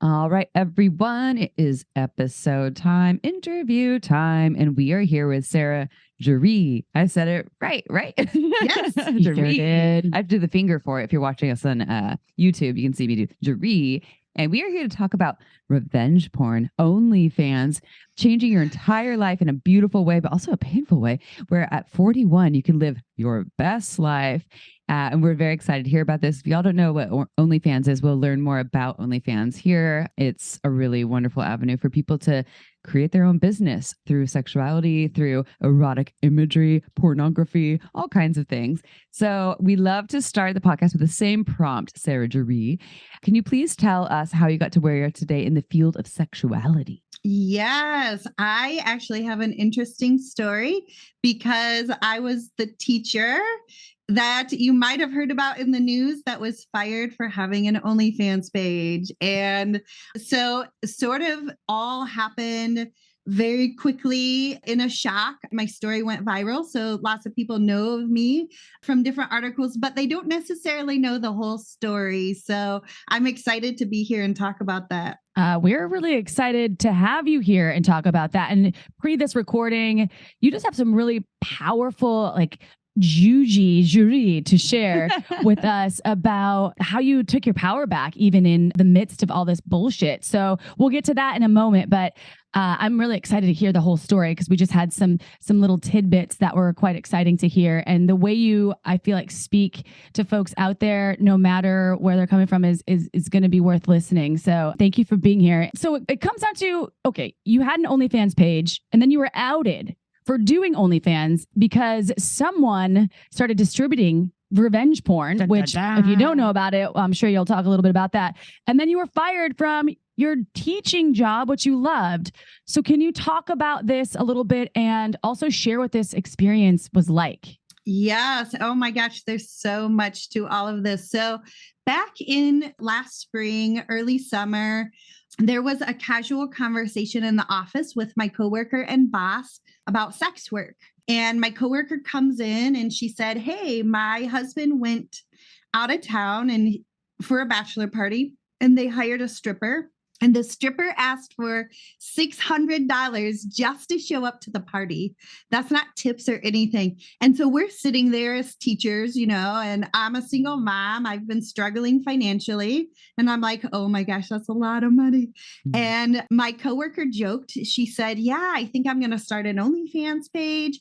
All right, everyone, it is episode time, interview time, and we are here with Sarah Juree. I said it right? Yes, Juree. you sure did. I have to do the finger for it. If you're watching us on YouTube, you can see me do Juree. And we are here to talk about revenge porn, OnlyFans, changing your entire life in a beautiful way, but also a painful way, where at 41, you can live your best life. And we're very excited to hear about this. If y'all don't know what OnlyFans is, we'll learn more about OnlyFans here. It's a really wonderful avenue for people to create their own business through sexuality, through erotic imagery, pornography, all kinds of things. So we love to start the podcast with the same prompt, Sarah Juree. Can you please tell us how you got to where you are today in the field of sexuality? Yes, I actually have an interesting story because I was the teacher that you might have heard about in the news that was fired for having an OnlyFans page. And so, sort of all happened very quickly in a shock. My story went viral. So, lots of people know of me from different articles, but they don't necessarily know the whole story. So, I'm excited to be here and talk about that. We're really excited to have you here and talk about that. And pre this recording, you just have some really powerful, Juree to share with us about how you took your power back, even in the midst of all this bullshit. So we'll get to that in a moment, but I'm really excited to hear the whole story because we just had some little tidbits that were quite exciting to hear. And the way you, I feel like, speak to folks out there, no matter where they're coming from, is going to be worth listening. So thank you for being here. So it comes down to, okay, you had an OnlyFans page and then you were outed for doing OnlyFans because someone started distributing revenge porn, which if you don't know about it, I'm sure you'll talk a little bit about that. And then you were fired from your teaching job, which you loved. So can you talk about this a little bit and also share what this experience was like? Yes. Oh my gosh, there's so much to all of this. So back in last spring, early summer, there was a casual conversation in the office with my coworker and boss about sex work. And my coworker comes in and she said, "Hey, my husband went out of town and for a bachelor party and they hired a stripper. And the stripper asked for $600 just to show up to the party. That's not tips or anything." And so we're sitting there as teachers, and I'm a single mom. I've been struggling financially. And I'm like, oh my gosh, that's a lot of money. Mm-hmm. And my coworker joked. She said, "Yeah, I think I'm going to start an OnlyFans page,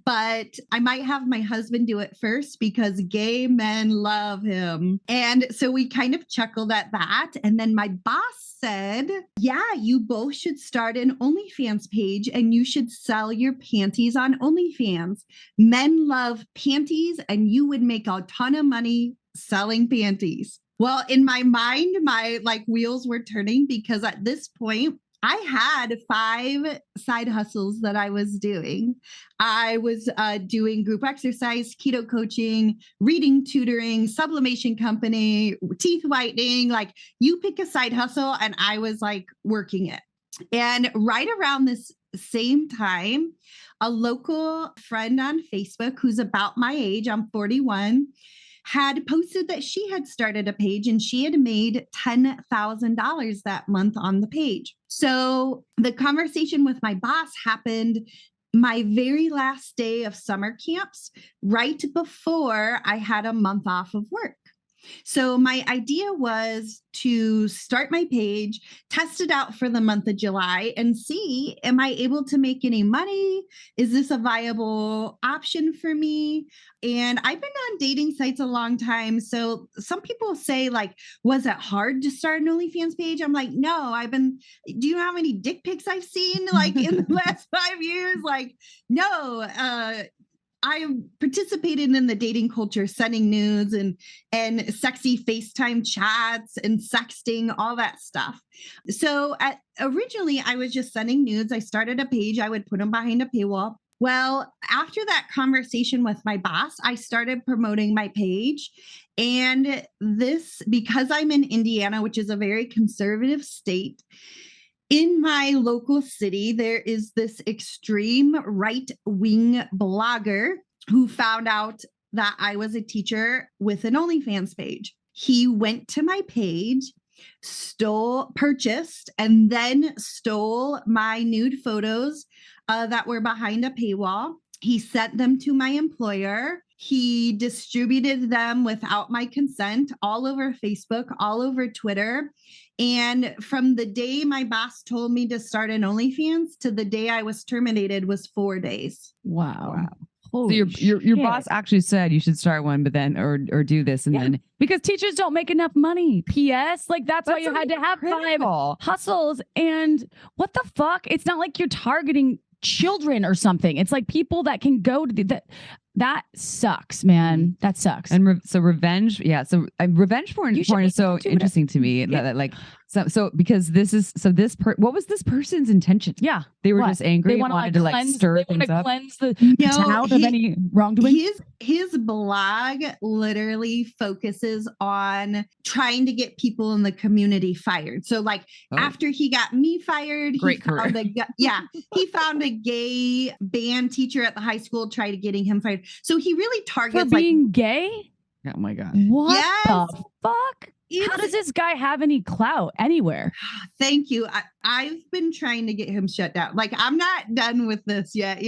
but I might have my husband do it first because gay men love him." And so we kind of chuckled at that. And then my boss said, "Yeah, you both should start an OnlyFans page and you should sell your panties on OnlyFans. Men love panties and you would make a ton of money selling panties." Well, in my mind, my wheels were turning because at this point, I had 5 side hustles that I was doing. I was doing group exercise, keto coaching, reading tutoring, sublimation company, teeth whitening. You pick a side hustle and I was working it. And right around this same time, a local friend on Facebook who's about my age, I'm 41, had posted that she had started a page and she had made $10,000 that month on the page. So the conversation with my boss happened my very last day of summer camps, right before I had a month off of work. So my idea was to start my page, test it out for the month of July and see, am I able to make any money? Is this a viable option for me? And I've been on dating sites a long time. So some people say, was it hard to start an OnlyFans page? I'm like, no, do you know how many dick pics I've seen in the last 5 years? No, I participated in the dating culture, sending nudes and sexy FaceTime chats and sexting, all that stuff. So originally, I was just sending nudes. I started a page. I would put them behind a paywall. Well, after that conversation with my boss, I started promoting my page. And this, because I'm in Indiana, which is a very conservative state, in my local city, there is this extreme right-wing blogger who found out that I was a teacher with an OnlyFans page. He went to my page purchased, and then stole my nude photos that were behind a paywall. He sent them to my employer. He distributed them without my consent all over Facebook, all over Twitter. And from the day my boss told me to start an OnlyFans to the day I was terminated was 4 days. Wow. So your boss actually said you should start one, but then or do this and then because teachers don't make enough money. P.S. Like that's why you had to have 5 hustles. And what the fuck? It's not like you're targeting children or something. It's like people that can go to that sucks, man. That sucks. And so revenge, revenge porn is so interesting to me. That like so because what was this person's intention? Yeah, they were just angry. They wanted to like stir things up. Cleanse the town of any wrongdoing. His blog literally focuses on trying to get people in the community fired. So like after he got me fired, he found a gay band teacher at the high school, tried getting him fired. So he really targets for being gay. Oh my God. What the fuck? How does this guy have any clout anywhere? Thank you. I've been trying to get him shut down. Like, I'm not done with this yet,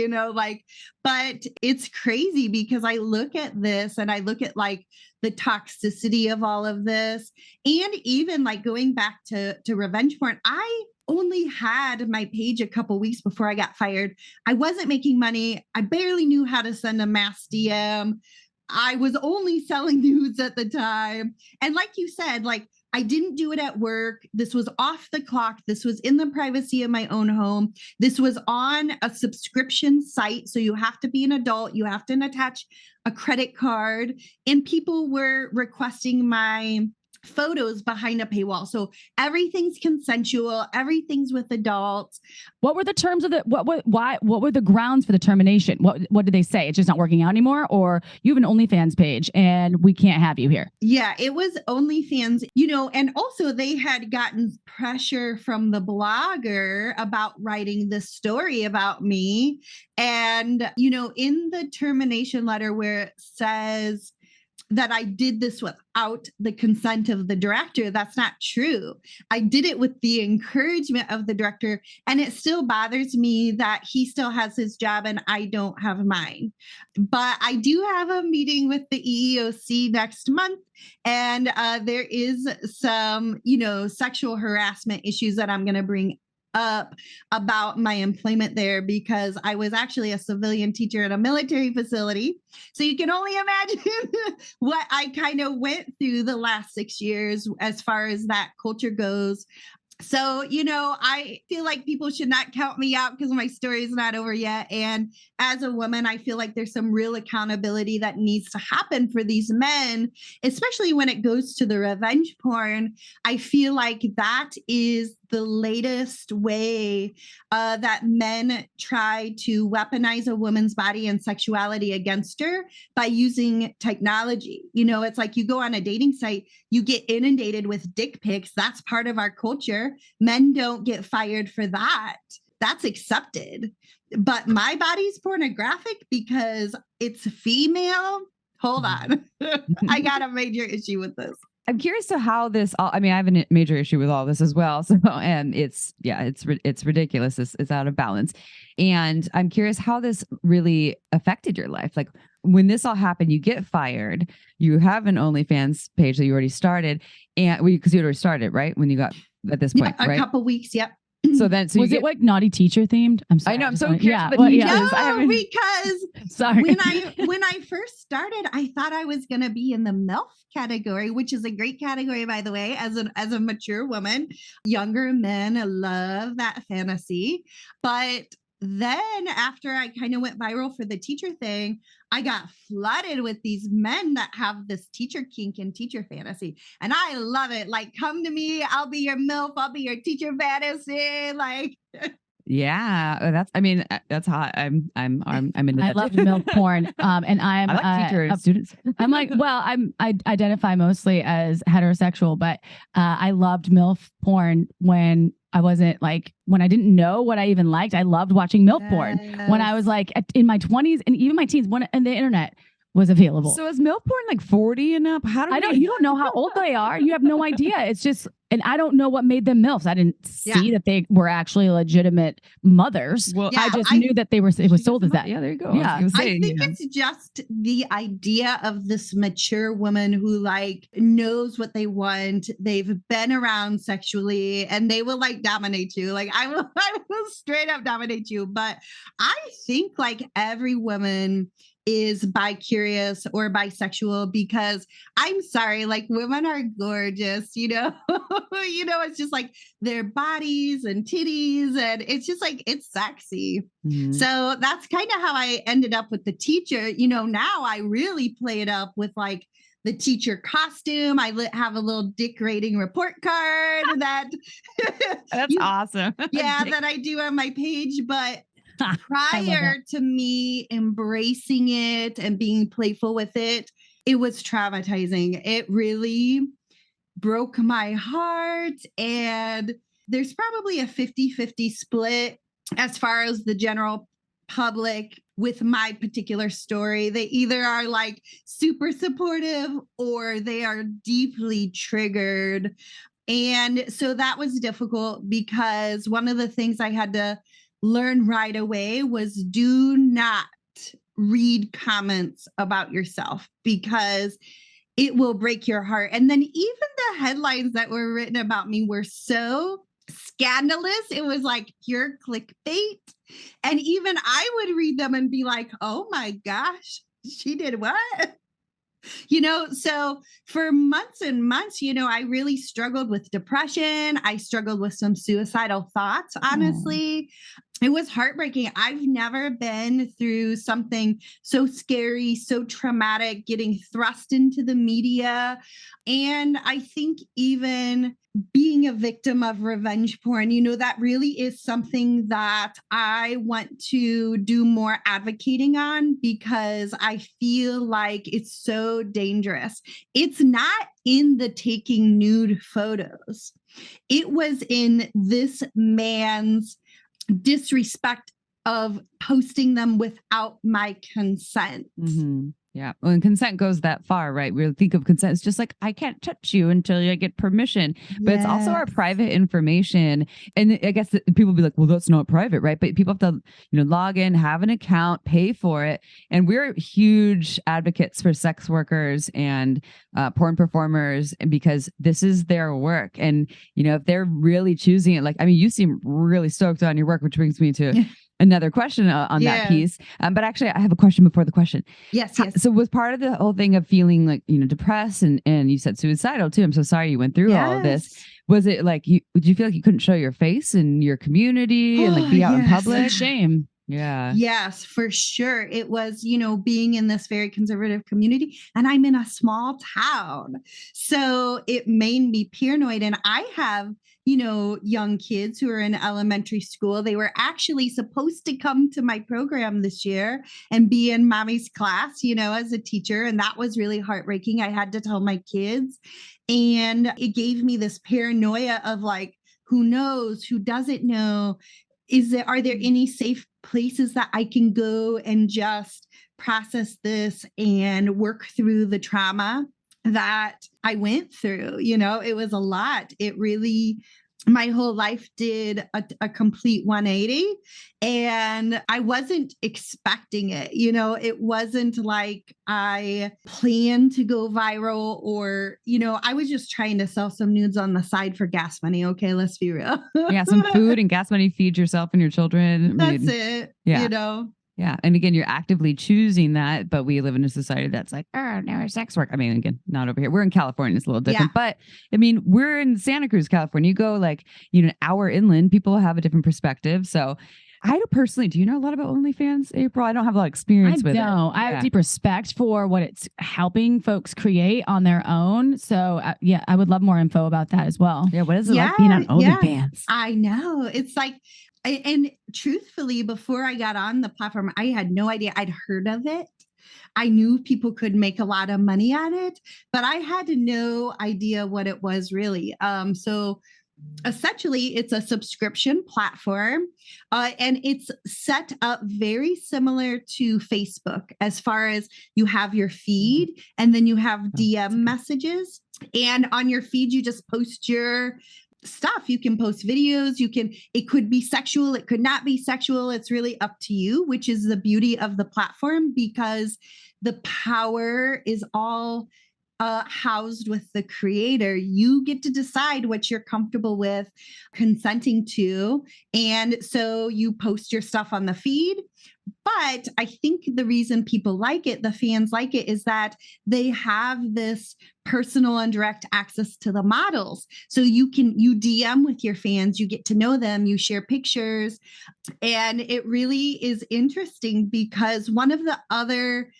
but it's crazy because I look at this and I look at like the toxicity of all of this. And even like going back to revenge porn, I only had my page a couple weeks before I got fired. I wasn't making money. I barely knew how to send a mass DM. I was only selling nudes at the time. And like you said, like I didn't do it at work. This was off the clock. This was in the privacy of my own home. This was on a subscription site. So you have to be an adult. You have to attach a credit card. And people were requesting my photos behind a paywall. So everything's consensual. Everything's with adults. What were the terms of what were the grounds for the termination? What did they say? It's just not working out anymore, or you have an OnlyFans page and we can't have you here? Yeah, it was OnlyFans, and also they had gotten pressure from the blogger about writing this story about me. And, in the termination letter where it says that I did this without the consent of the director, that's not true. I did it with the encouragement of the director, and it still bothers me that he still has his job and I don't have mine. But I do have a meeting with the EEOC next month, and there is some, sexual harassment issues that I'm going to bring up about my employment there, because I was actually a civilian teacher at a military facility. So you can only imagine what I kind of went through the last 6 years as far as that culture goes. So, I feel like people should not count me out because my story is not over yet. And as a woman, I feel like there's some real accountability that needs to happen for these men, especially when it goes to the revenge porn. I feel like that is the latest way that men try to weaponize a woman's body and sexuality against her by using technology. It's like you go on a dating site, you get inundated with dick pics. That's part of our culture. Men don't get fired for that. That's accepted. But my body's pornographic because it's female. Hold on. I got a major issue with this. I'm curious to how this I have a major issue with all this as well. So, and it's ridiculous. It's out of balance. And I'm curious how this really affected your life. Like when this all happened, you get fired, you have an OnlyFans page that you already started, and because you already started, right? When you got at this point, right? A couple weeks. Yep. So was it like naughty teacher themed? I'm sorry. I know. I'm so curious. Yeah. No, because sorry. when I first started, I thought I was going to be in the MILF category, which is a great category, by the way, as a mature woman. Younger men love that fantasy. But then after I kind of went viral for the teacher thing, I got flooded with these men that have this teacher kink and teacher fantasy. And I love it. Like, come to me. I'll be your MILF. I'll be your teacher fantasy. Like, yeah, that's hot. I'm into that. I love MILF porn. And I like teacher students. I'm like, well, I identify mostly as heterosexual, but I loved MILF porn when I wasn't like, when I didn't know what I even liked. I loved watching MILF porn when I was like in my 20s and even my teens, and the internet was available. So is MILF porn like 40 and up? How do you don't know how old they are. You have no idea. It's just, and I don't know what made them MILFs. I didn't see that they were actually legitimate mothers. Well, I just knew that it was sold as that. Yeah, there you go. Yeah. I think it's just the idea of this mature woman who like knows what they want. They've been around sexually and they will like dominate you. Like I will straight up dominate you. But I think like every woman is bi-curious or bisexual, because I'm sorry, like women are gorgeous, you know, it's just like their bodies and titties, and it's just like, it's sexy. Mm-hmm. So that's kind of how I ended up with the teacher. You know, now I really play it up with like the teacher costume. I have a little dick rating report card that that's awesome. Yeah, that I do on my page. But prior to me embracing it and being playful with it, it was traumatizing. It really broke my heart. And there's probably a 50-50 split as far as the general public with my particular story. They either are like super supportive or they are deeply triggered. And so that was difficult, because one of the things I had to learn right away was do not read comments about yourself, because it will break your heart. And then even the headlines that were written about me were so scandalous. It was like pure clickbait. And even I would read them and be like, oh my gosh, she did what? You know, so for months and months, you know, I really struggled with depression. I struggled with some suicidal thoughts, honestly. It was heartbreaking. I've never been through something so scary, so traumatic, getting thrust into the media. And I think even being a victim of revenge porn, you know, that really is something that I want to do more advocating on, because I feel like it's so dangerous. It's not in the taking nude photos. It was in this man's disrespect of posting them without my consent. Mm-hmm. Yeah. When consent goes that far, right? We think of consent. It's just like, I can't touch you until I get permission, but it's also our private information. And I guess people be like, well, that's not private, right? But people have to, log in, have an account, pay for it. And we're huge advocates for sex workers and porn performers, because this is their work. And, if they're really choosing it, you seem really stoked on your work, which brings me to another question on that piece. But actually, I have a question before the question. Yes. So was part of the whole thing of feeling like, depressed and you said suicidal too. I'm so sorry you went through all of this. Was it like, would you feel like you couldn't show your face in your community and like be out in public? Shame. Yeah. Yes, for sure. It was, being in this very conservative community, and I'm in a small town. So it made me paranoid. And I have, young kids who are in elementary school. They were actually supposed to come to my program this year and be in mommy's class, as a teacher. And that was really heartbreaking. I had to tell my kids, and it gave me this paranoia of like, who knows, who doesn't know? Are there any safe places that I can go and just process this and work through the trauma that I went through? It was a lot. It really, my whole life did a complete 180, and I wasn't expecting it. It wasn't like I planned to go viral, or, I was just trying to sell some nudes on the side for gas money. Okay, let's be real. Yeah, some food and gas money, feed yourself and your children. That's it. Yeah. Yeah. And again, you're actively choosing that, but we live in a society that's like, oh, no, sex work. Again, not over here. We're in California. It's a little different, but we're in Santa Cruz, California. You go like, an hour inland, people have a different perspective. So I do personally, do you know a lot about OnlyFans, April? I don't have a lot of experience with it. I have deep respect for what it's helping folks create on their own. So I would love more info about that as well. Yeah. What is it like being on OnlyFans? Yeah. I know. It's like, and truthfully, before I got on the platform, I had no idea. I'd heard of it. I knew people could make a lot of money on it, but I had no idea what it was really. So essentially it's a subscription platform, and it's set up very similar to Facebook as far as you have your feed and then you have DM messages, and on your feed you just post your stuff. You can post videos, it could be sexual, it could not be sexual. It's really up to you, which is the beauty of the platform, because the power is all housed with the creator. You get to decide what you're comfortable with consenting to. And so you post your stuff on the feed. But I think the reason people like it, the fans like it, is that they have this personal and direct access to the models. So you DM with your fans, you get to know them, you share pictures. And it really is interesting because one of the other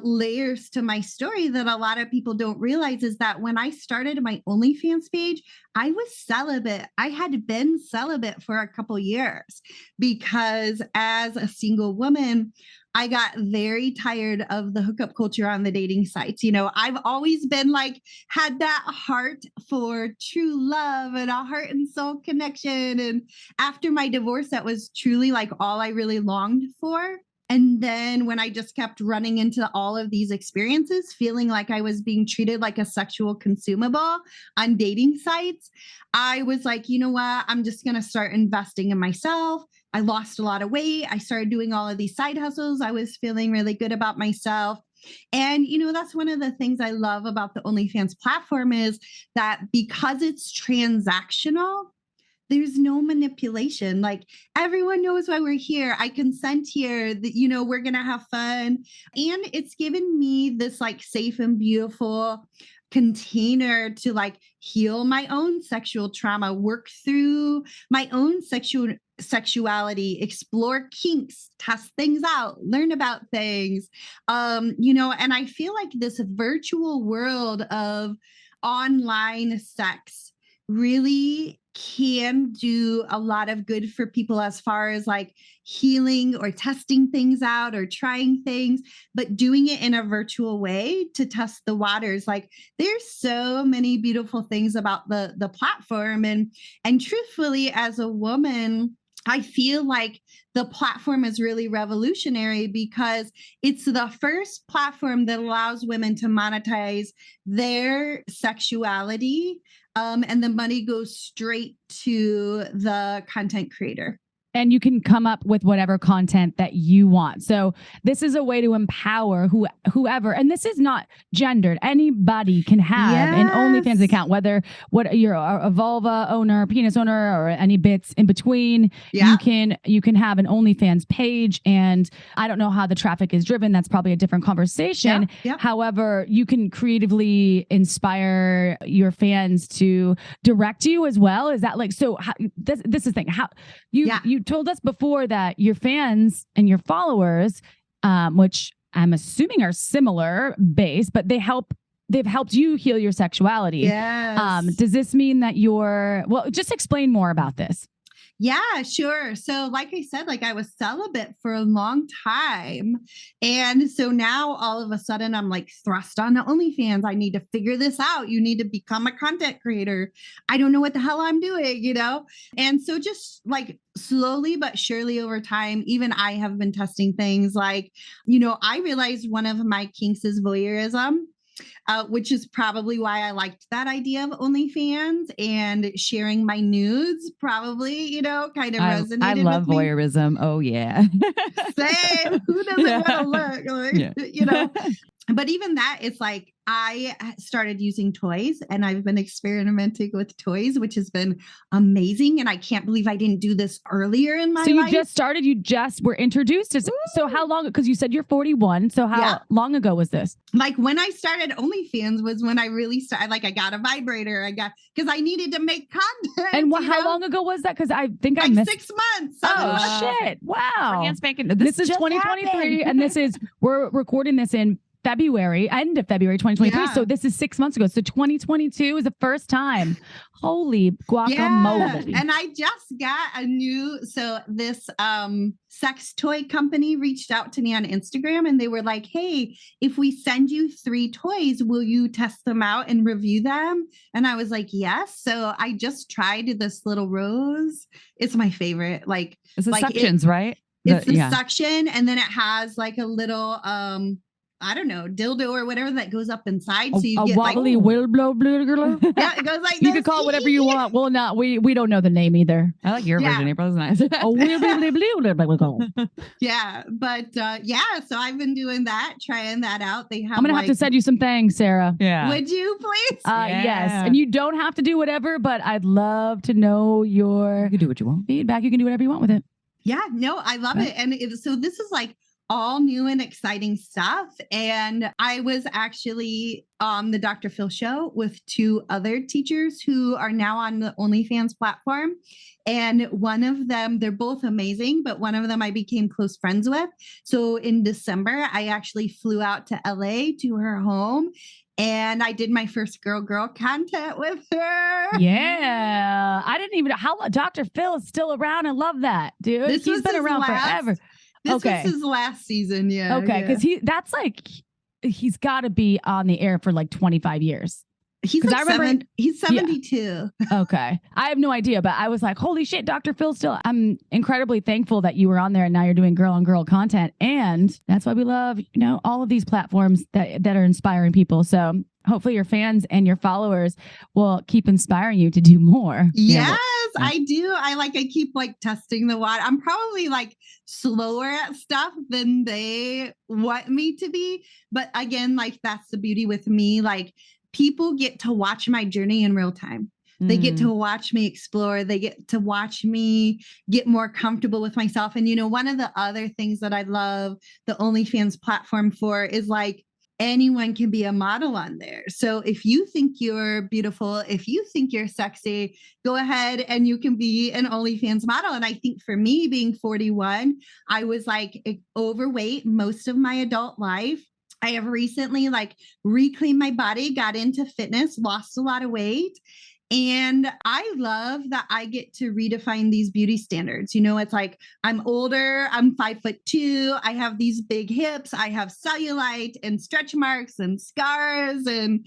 layers to my story that a lot of people don't realize is that when I started my OnlyFans page, I was celibate. I had been celibate for a couple years because as a single woman, I got very tired of the hookup culture on the dating sites. I've always been had that heart for true love and a heart and soul connection. And after my divorce, that was truly all I really longed for. And then when I just kept running into all of these experiences, feeling like I was being treated like a sexual consumable on dating sites, I was like, you know what? I'm just going to start investing in myself. I lost a lot of weight. I started doing all of these side hustles. I was feeling really good about myself. And, that's one of the things I love about the OnlyFans platform is that because it's transactional, there's no manipulation. Everyone knows why we're here. I consent here that, we're going to have fun. And it's given me this safe and beautiful container to heal my own sexual trauma, work through my own sexuality, explore kinks, test things out, learn about things. And I feel like this virtual world of online sex really can do a lot of good for people as far as healing or testing things out or trying things, but doing it in a virtual way to test the waters. There's so many beautiful things about the platform. And truthfully, as a woman, I feel like the platform is really revolutionary because it's the first platform that allows women to monetize their sexuality. And the money goes straight to the content creator. And you can come up with whatever content that you want. So this is a way to empower whoever, and this is not gendered. Anybody can have an OnlyFans account, whether you're a vulva owner, penis owner, or any bits in between. Yeah. You can have an OnlyFans page, and I don't know how the traffic is driven. That's probably a different conversation. Yeah. However, you can creatively inspire your fans to direct you as well. Is that so? This is the thing. How you told us before that your fans and your followers, which I'm assuming are similar base, but they've helped you heal your sexuality. Yes. Does this mean that just explain more about this? Yeah, sure. So like I said, I was celibate for a long time. And so now all of a sudden I'm thrust onto OnlyFans. I need to figure this out. You need to become a content creator. I don't know what the hell I'm doing, And so just slowly but surely over time, even I have been testing things I realized one of my kinks is voyeurism. Which is probably why I liked that idea of OnlyFans, and sharing my nudes probably, kind of resonated. I love with voyeurism. Oh yeah. Same. Who doesn't want to look? But even that, it's I started using toys, and I've been experimenting with toys, which has been amazing. And I can't believe I didn't do this earlier in my life. So you just were introduced to, so how long, because you said you're 41. So how long ago was this? When I started OnlyFans was when I really started, I got a vibrator, because I needed to make content. And how long ago was that? Because I think I missed 6 months. Oh shit. Wow. This is 2023. And we're recording this in February, end of February 2023. Yeah. So this is 6 months ago. So 2022 is the first time. Holy guacamole. Yeah. And I just got this sex toy company reached out to me on Instagram and they were like, hey, if we send you 3 toys, will you test them out and review them? And I was like, yes. So I just tried this little rose. It's my favorite. Like, It's the like suctions, right? It's the suction, and then it has like a little I don't know, dildo or whatever that goes up inside. So you a get wobbly like, will blow blue. yeah, it goes like You can call it whatever you want. Well, not we don't know the name either. I like your version, April. It's nice. Yeah, but so I've been doing that, trying that out. They have I'm gonna have to send you some things, Sarah. Yeah. Would you please? Yes. And you don't have to do whatever, but I'd love to know your You can do what you want. feedback. You can do whatever you want with it. Yeah, no, I love it. And so this is like all new and exciting stuff. And I was actually on the Dr. Phil show with 2 other teachers who are now on the OnlyFans platform. And one of them, they're both amazing, but one of them I became close friends with. So in December, I actually flew out to LA to her home. And I did my first girl content with her. Yeah. I didn't even know how Dr. Phil is still around. I love that, dude. He's been around forever. This was his last season. Yeah. Okay. Because he's got to be on the air for like 25 years. He's like he's 72. Yeah. Okay. I have no idea, but I was like, holy shit, Dr. Phil still. I'm incredibly thankful that you were on there and now you're doing girl on girl content. And that's why we love, all of these platforms that are inspiring people. So hopefully your fans and your followers will keep inspiring you to do more. Yes, I do. I keep testing the water. I'm probably slower at stuff than they want me to be. But again, that's the beauty with me. People get to watch my journey in real time. They get to watch me explore. They get to watch me get more comfortable with myself. And, one of the other things that I love the OnlyFans platform for is anyone can be a model on there. So if you think you're beautiful, if you think you're sexy, go ahead and you can be an OnlyFans model. And I think for me being 41, I was overweight most of my adult life. I have recently reclaimed my body, got into fitness, lost a lot of weight. And I love that I get to redefine these beauty standards. It's I'm older, I'm 5'2", I have these big hips, I have cellulite and stretch marks and scars and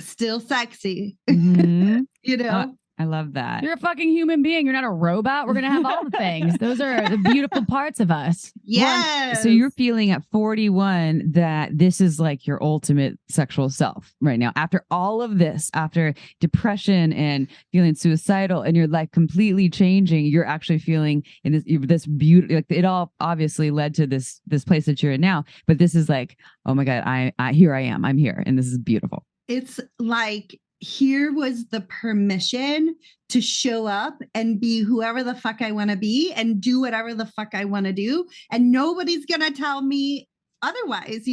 still sexy. Mm-hmm. I love that. You're a fucking human being. You're not a robot. We're going to have all the things. Those are the beautiful parts of us. Yes. So you're feeling at 41 that this is your ultimate sexual self right now. After all of this, after depression and feeling suicidal and your life completely changing, you're actually feeling in this beauty. It all obviously led to this place that you're in now. But this is oh my God, I here I am. I'm here. And this is beautiful. It's here was the permission to show up and be whoever the fuck I want to be and do whatever the fuck I want to do. And nobody's going to tell me otherwise,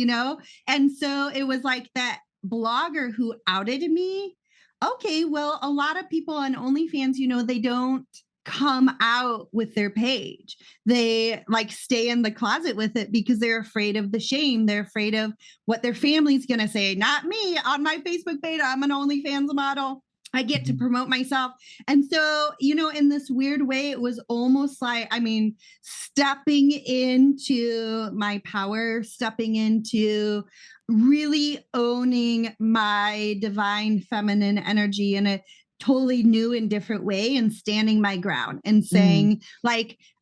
And so it was that blogger who outed me. Okay, well, a lot of people on OnlyFans, they don't come out with their page. They stay in the closet with it because they're afraid of the shame. They're afraid of what their family's going to say. Not me. On my Facebook page, I'm an OnlyFans model. I get to promote myself. And so, in this weird way, it was almost stepping into my power, stepping into really owning my divine feminine energy in a totally new and different way and standing my ground and saying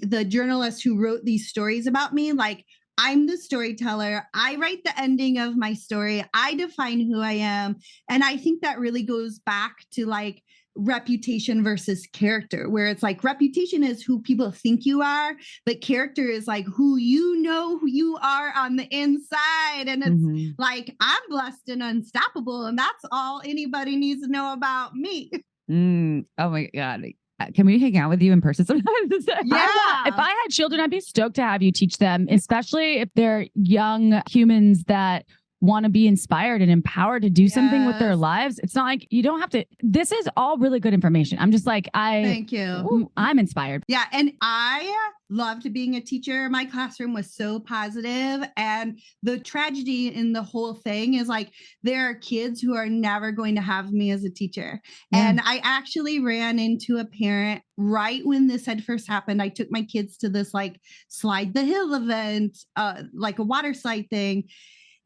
the journalist who wrote these stories about me, I'm the storyteller. I write the ending of my story. I define who I am. And I think that really goes back to reputation versus character, where it's reputation is who people think you are, but character is who who you are on the inside. And it's I'm blessed and unstoppable. And that's all anybody needs to know about me. Oh my God. Can we hang out with you in person sometimes? Yeah. If I had children, I'd be stoked to have you teach them, especially if they're young humans that want to be inspired and empowered to do something with their Yes. lives. It's not like you don't have to. This is all really good information. I'm just like, Thank you. I'm inspired. Yeah. And I loved being a teacher. My classroom was so positive. And the tragedy in the whole thing is like, there are kids who are never going to have me as a teacher. Yeah. And I actually ran into a parent right when this had first happened. I took my kids to this like slide the hill event, like a water slide thing.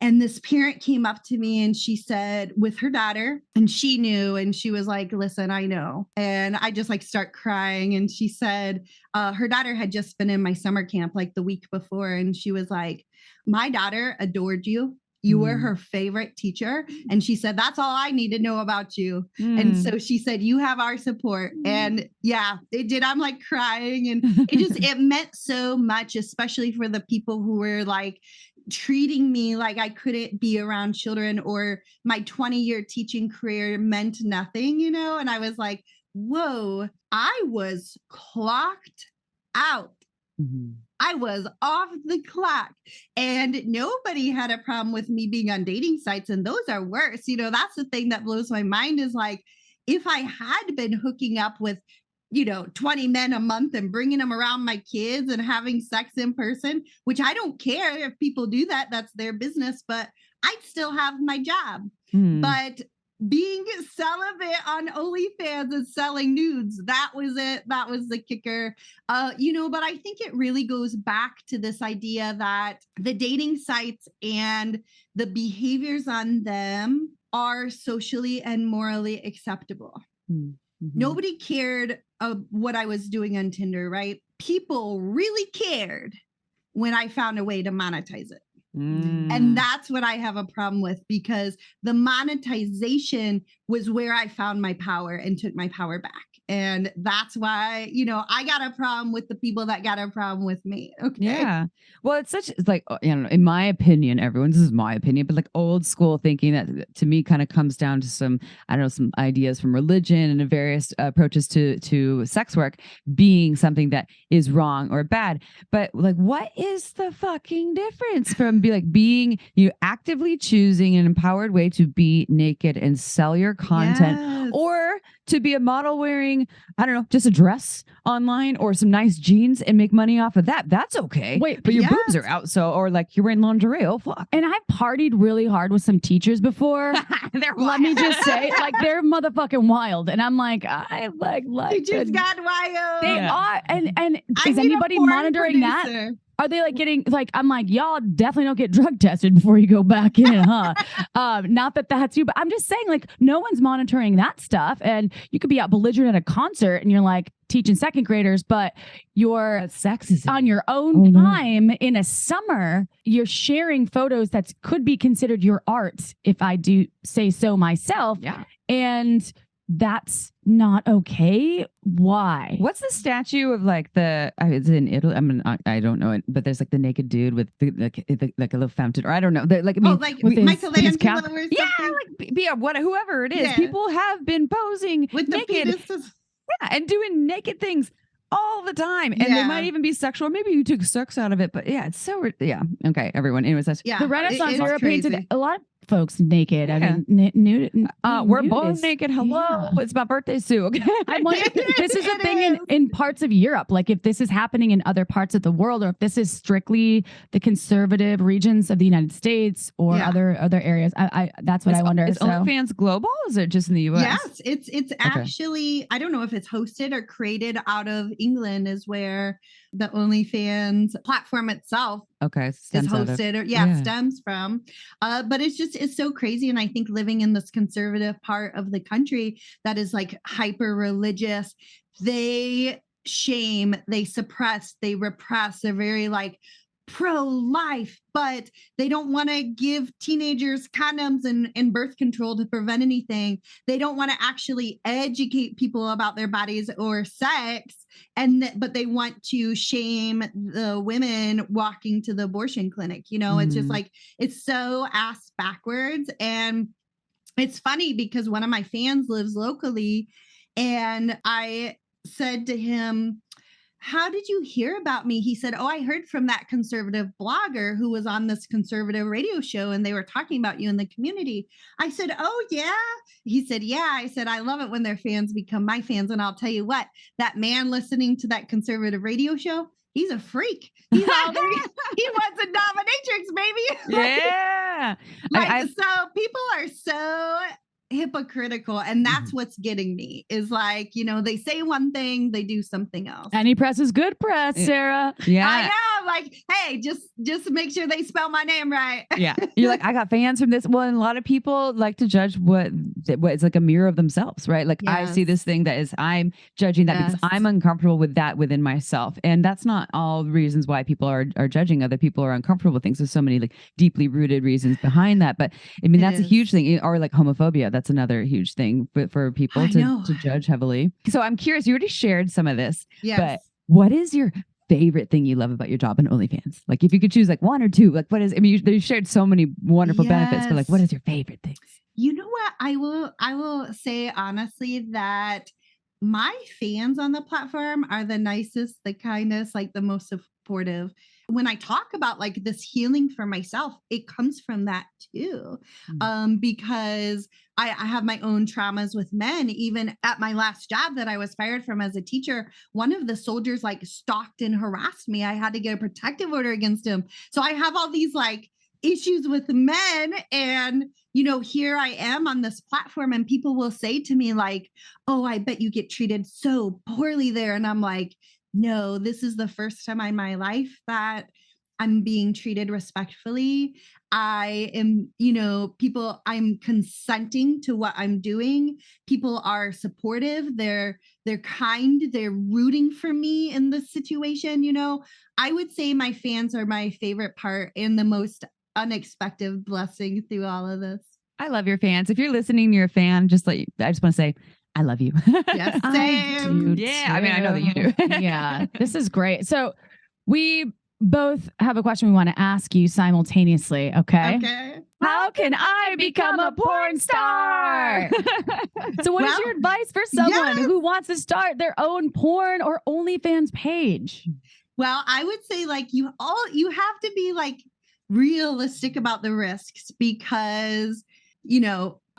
And this parent came up to me and she said, with her daughter, and she knew, and she was like, listen, I know. And I just like start crying. And she said, her daughter had just been in my summer camp like the week before. And she was like, my daughter adored you. You were her favorite teacher. And she said, that's all I need to know about you. And so she said, you have our support. And yeah, it did. I'm like crying. And it meant so much, especially for the people who were like, treating me like I couldn't be around children, or my 20-year teaching career meant nothing, you know? And I was like, whoa, I was clocked out. I was off the clock, and nobody had a problem with me being on dating sites. And those are worse. You know, that's the thing that blows my mind is like, if I had been hooking up with 20 men a month and bringing them around my kids and having sex in person, which I don't care if people do that, that's their business, but I'd still have my job. But being celibate on OnlyFans and selling nudes, that was it. That was the kicker. But I think it really goes back to this idea that the dating sites and the behaviors on them are socially and morally acceptable. Nobody cared what I was doing on Tinder, right? People really cared when I found a way to monetize it. And that's what I have a problem with, because the monetization was where I found my power and took my power back. And that's why, I got a problem with the people that got a problem with me. Okay. Yeah. Well, it's like, in my opinion, this is my opinion, but like old school thinking that to me kind of comes down to some ideas from religion and various approaches to sex work being something that is wrong or bad. But like, what is the fucking difference from being you actively choosing an empowered way to be naked and sell your content, or to be a model wearing, just a dress online or some nice jeans and make money off of that? That's okay. Wait, but your boobs are out, or like you're wearing lingerie. Oh fuck! And I've partied really hard with some teachers before. Let me just say, like, they're motherfucking wild, and I'm like, I like teachers got wild. They are, and is anybody monitoring that? Are they like getting like, I'm like, y'all definitely don't get drug tested before you go back in, huh? Not that that's you, but I'm just saying, like, no one's monitoring that stuff. And you could be out belligerent at a concert and you're like teaching second graders, but you're sexism on your own time in a summer. You're sharing photos that could be considered your art, if I do say so myself. Yeah. And that's not okay. Why? What's the statue of like it's in Italy? I don't know it, but there's like the naked dude with like a little fountain, or I don't know. With Michelangelo or something? Yeah, whoever it is. People have been posing with naked, and doing naked things all the time, and they might even be sexual. Maybe you took sex out of it, but yeah, it's so okay. Everyone, anyways, that's the Renaissance era painted a lot of folks naked. Yeah. I mean, nude. We're both naked. Hello, it's my birthday, Sue. Okay, I'm like, this is a thing in parts of Europe. Like, if this is happening in other parts of the world, or if this is strictly the conservative regions of the United States or other areas, I that's what I wonder. Is OnlyFans global? Is it just in the U.S.? Yes, it's actually, I don't know if it's hosted or created out of England, is where the OnlyFans platform itself is hosted stems from. But it's so crazy. And I think living in this conservative part of the country that is like hyper religious, they shame, they suppress, they repress. They're very like pro-life, but they don't want to give teenagers condoms and birth control to prevent anything. They don't want to actually educate people about their bodies or sex, but they want to shame the women walking to the abortion clinic. It's just like, it's so ass backwards. And it's funny because one of my fans lives locally, and I said to him, how did you hear about me? He said, oh, I heard from that conservative blogger who was on this conservative radio show and they were talking about you in the community. I said, oh, yeah. He said, yeah. I said, I love it when their fans become my fans. And I'll tell you what, that man listening to that conservative radio show, he's a freak. He's all he wants a dominatrix, baby. Yeah. So people are so hypocritical, and that's what's getting me is like, they say one thing, they do something else. Any press is good press, Sarah. Yeah. I know, like, hey, just make sure they spell my name right. Yeah. You're like, I got fans from this. Well, and a lot of people like to judge what it's like a mirror of themselves, right? Like I see this thing that is, I'm judging that because I'm uncomfortable with that within myself. And that's not all reasons why people are judging other people or uncomfortable with things. There's so many like deeply rooted reasons behind that. But I mean, that's a huge thing. Or like homophobia. That's another huge thing for people to judge heavily. So I'm curious, you already shared some of this, but what is your favorite thing you love about your job in OnlyFans? Like if you could choose like one or two, like what is, I mean, you shared so many wonderful benefits, but like, what is your favorite thing? You know what? I will say honestly that my fans on the platform are the nicest, the kindest, like the most supportive. When I talk about like this healing for myself, it comes from that too. Because I have my own traumas with men. Even at my last job that I was fired from as a teacher, one of the soldiers like stalked and harassed me. I had to get a protective order against him. So I have all these like issues with men, and here I am on this platform and people will say to me like, oh, I bet you get treated so poorly there. And I'm like, no, this is the first time in my life that I'm being treated respectfully. I am, I'm consenting to what I'm doing. People are supportive. They're kind. They're rooting for me in this situation. I would say my fans are my favorite part and the most unexpected blessing through all of this. I love your fans. If you're listening, you're a fan. I just want to say, I love you. Yes, I do. Yeah, I mean, I know that you do. Yeah, this is great. So we both have a question we want to ask you simultaneously. Okay. How can I become a porn star? So what is your advice for someone who wants to start their own porn or OnlyFans page? Well, I would say like you have to be like realistic about the risks because,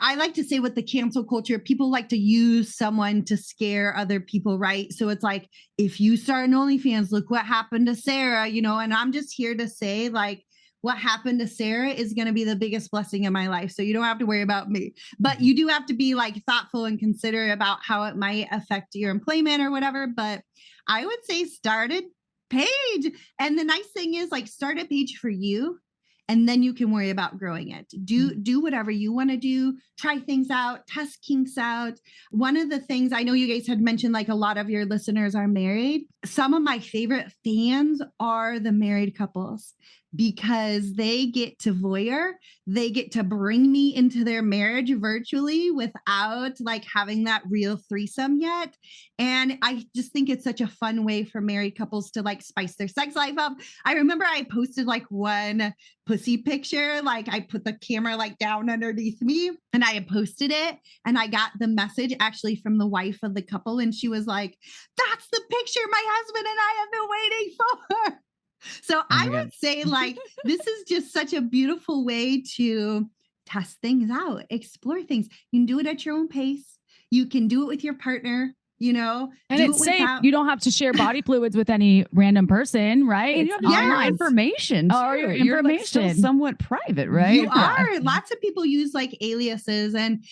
I like to say with the cancel culture, people like to use someone to scare other people, right? So it's like, if you start an OnlyFans, look what happened to Sarah, and I'm just here to say like, what happened to Sarah is going to be the biggest blessing in my life. So you don't have to worry about me, but you do have to be like thoughtful and considerate about how it might affect your employment or whatever. But I would say start a page. And the nice thing is like start a page for you. And then you can worry about growing it. Do whatever you want to do. Try things out. Test kinks out. One of the things I know you guys had mentioned, like a lot of your listeners are married. Some of my favorite fans are the married couples because they get to voyeur. They get to bring me into their marriage virtually without like having that real threesome yet. And I just think it's such a fun way for married couples to like spice their sex life up. I remember I posted like one pussy picture, like I put the camera like down underneath me and I had posted it and I got the message actually from the wife of the couple and she was like, that's the picture my husband and I have been waiting for. So I would say like, this is just such a beautiful way to test things out, explore things. You can do it at your own pace. You can do it with your partner. And it's safe. You don't have to share body fluids with any random person, right? And you have your information. Or your You're like still somewhat private, right? You are. Lots of people use like aliases and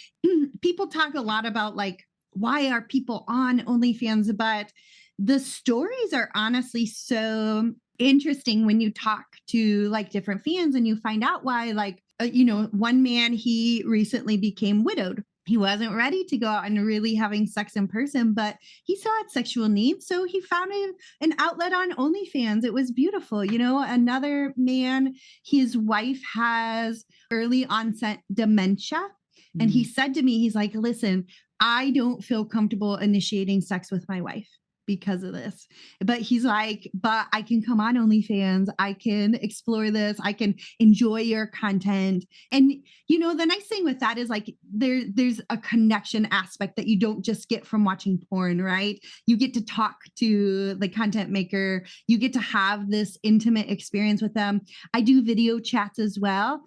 people talk a lot about like, why are people on OnlyFans? But the stories are honestly so interesting when you talk to like different fans and you find out why, like, one man, he recently became widowed. He wasn't ready to go out and really having sex in person, but he still had sexual needs. So he found an outlet on OnlyFans. It was beautiful. Another man, his wife has early onset dementia. Mm-hmm. And he said to me, he's like, listen, I don't feel comfortable initiating sex with my wife. because of this. But he's like, but I can come on OnlyFans. I can explore this. I can enjoy your content. And, you know, the nice thing with that is like, there's a connection aspect that you don't just get from watching porn, right? You get to talk to the content maker. You get to have this intimate experience with them. I do video chats as well.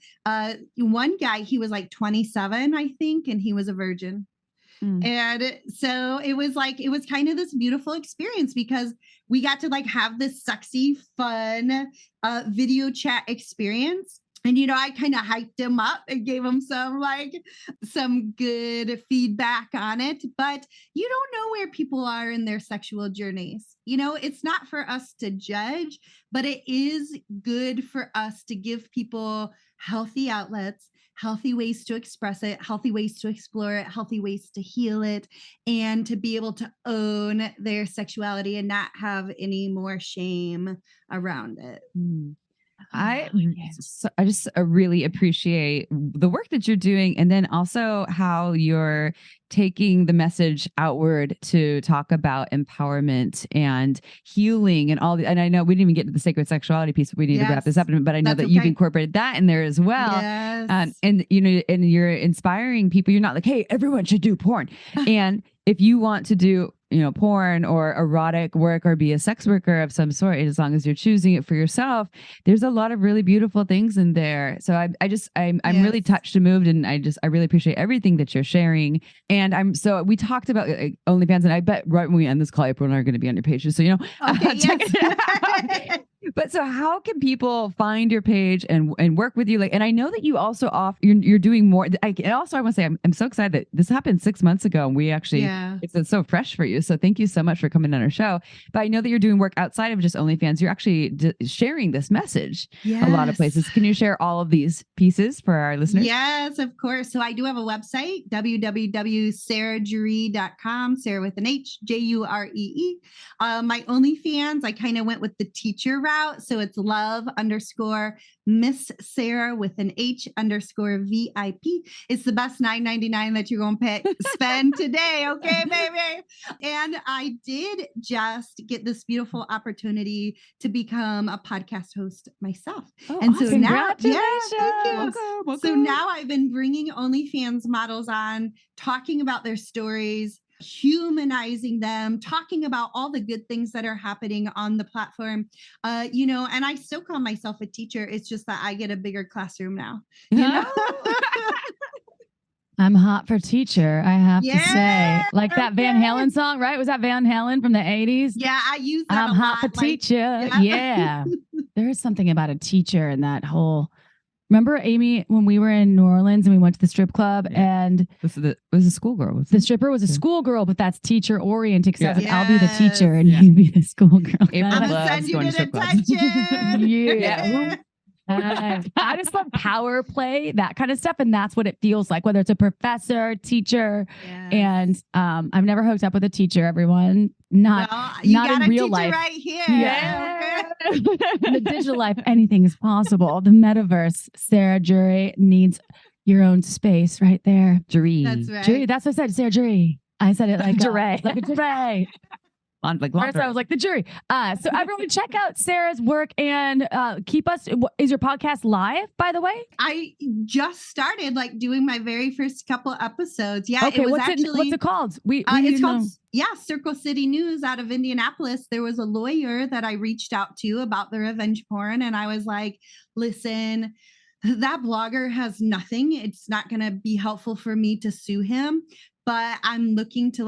One guy, he was like 27, I think, and he was a virgin. And so it was kind of this beautiful experience because we got to like have this sexy, fun video chat experience. And, you know, I kind of hyped him up and gave him some good feedback on it. But you don't know where people are in their sexual journeys. You know, it's not for us to judge, but it is good for us to give people healthy outlets, healthy ways to express it, healthy ways to explore it, healthy ways to heal it, and to be able to own their sexuality and not have any more shame around it. I just really appreciate the work that you're doing, and then also how you're taking the message outward to talk about empowerment and healing and all the, and I know we didn't even get to the sacred sexuality piece, but we need to wrap this up, but I know that you've incorporated that in there as well. Yes. And you know, and you're inspiring people. You're not like, hey, everyone should do porn. And if you want to do, you know, porn or erotic work or be a sex worker of some sort, as long as you're choosing it for yourself, there's a lot of really beautiful things in there. So I'm really touched and moved, and I really appreciate everything that you're sharing. And we talked about OnlyFans, and I bet right when we end this call, everyone are going to be on your page. So, you know, check it out. But so how can people find your page and work with you? Like, and I know that you also you're doing more. And also I want to say, I'm so excited that this happened 6 months ago, and we actually, it's so fresh for you. So thank you so much for coming on our show. But I know that you're doing work outside of just OnlyFans. You're actually sharing this message a lot of places. Can you share all of these pieces for our listeners? Yes, of course. So I do have a website, www.sarahjuree.com, Sarah with an H, Juree. My OnlyFans, I kind of went with the teacher route. So it's love_Miss Sarah with an H_VIP. It's the best $9.99 that you're going to spend today. Okay, baby. And I did just get this beautiful opportunity to become a podcast host myself. And so now, So now I've been bringing OnlyFans models on, talking about their stories, humanizing them, talking about all the good things that are happening on the platform. You know, and I still call myself a teacher. It's just that I get a bigger classroom now. You know? I'm hot for teacher, I have to say. Like that Van Halen song, right? Was that Van Halen from the 80s? Yeah, I use that I'm hot for teacher. Yeah. There is something about a teacher and that whole... Remember, Amy, when we were in New Orleans and we went to the strip club and it was a schoolgirl. The stripper was a schoolgirl, but that's teacher oriented. Because I was like, I'll be the teacher and you be the schoolgirl. I'm going to send you to detention. I just love power play, that kind of stuff. And that's what it feels like, whether it's a professor, teacher. And I've never hooked up with a teacher, everyone. Not in real life. Right here. In the digital life, anything is possible. The metaverse, Sarah Juree needs your own space right there. Juree. That's right. Juree, that's what I said, Sarah Juree. I said it like Juree. Like a Juree. First I was like the Juree. So everyone check out Sarah's work and keep us. Is your podcast live, by the way? I just started doing my very first couple episodes. Yeah. Okay. What's it called? It's called Circle City News out of Indianapolis. There was a lawyer that I reached out to about the revenge porn. And I was like, listen, that blogger has nothing. It's not going to be helpful for me to sue him, but I'm looking to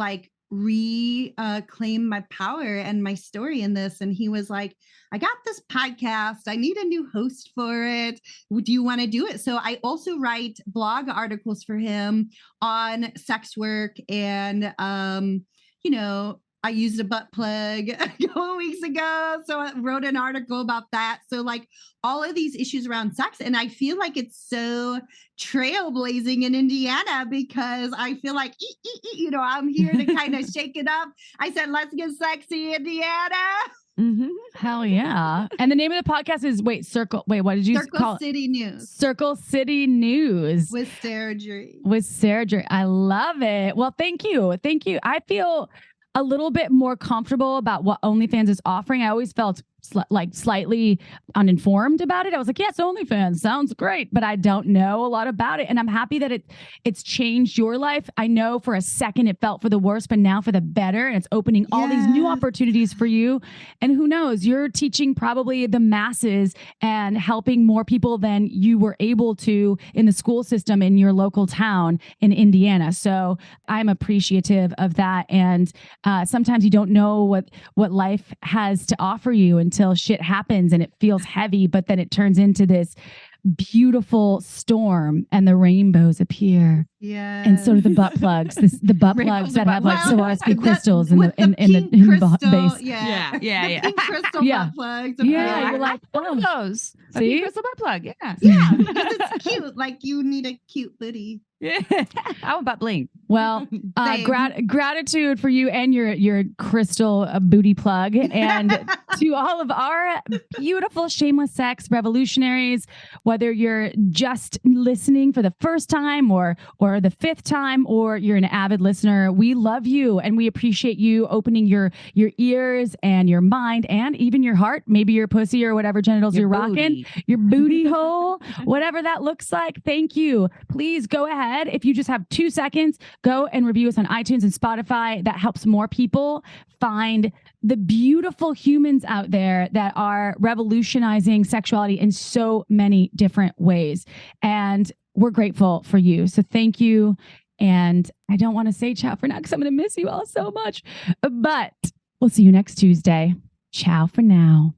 reclaim my power and my story in this. And he was like, I got this podcast. I need a new host for it. Do you want to do it? So I also write blog articles for him on sex work. And, you know, I used a butt plug a couple weeks ago. So I wrote an article about that. So all of these issues around sex. And I feel like it's so trailblazing in Indiana because I feel like, you know, I'm here to kind of shake it up. I said, let's get sexy, Indiana. Mm-hmm. Hell yeah. And the name of the podcast is what did you call it? Circle City News. Circle City News. With Sarah Juree. I love it. Well, thank you. I feel a little bit more comfortable about what OnlyFans is offering. I always felt slightly uninformed about it. I was like, yes, OnlyFans sounds great, but I don't know a lot about it. And I'm happy that it's changed your life. I know for a second it felt for the worse, but now for the better. And it's opening all these new opportunities for you. And who knows, you're teaching probably the masses and helping more people than you were able to in the school system in your local town in Indiana. So I'm appreciative of that. And sometimes you don't know what life has to offer you until shit happens and it feels heavy, but then it turns into this beautiful storm and the rainbows appear. Yeah. And so do the butt plugs. The butt plugs that have like Swarovski crystals in the base. Yeah. Yeah. Crystal butt plugs. Yeah. You're like, oh, those. See? Crystal butt plug. Yeah. Yeah. Because it's cute. Like you need a cute booty. Yeah. How about bling? Well, gratitude for you and your crystal booty plug, and to all of our beautiful shameless sex revolutionaries, whether you're just listening for the first time or the fifth time, or you're an avid listener, we love you and we appreciate you opening your ears and your mind and even your heart, maybe your pussy or whatever genitals you're rocking, your booty hole, whatever that looks like. Thank you. Please go ahead. If you just have 2 seconds, go and review us on iTunes and Spotify. That helps more people find the beautiful humans out there that are revolutionizing sexuality in so many different ways. And we're grateful for you. So thank you. And I don't want to say ciao for now because I'm going to miss you all so much. But we'll see you next Tuesday. Ciao for now.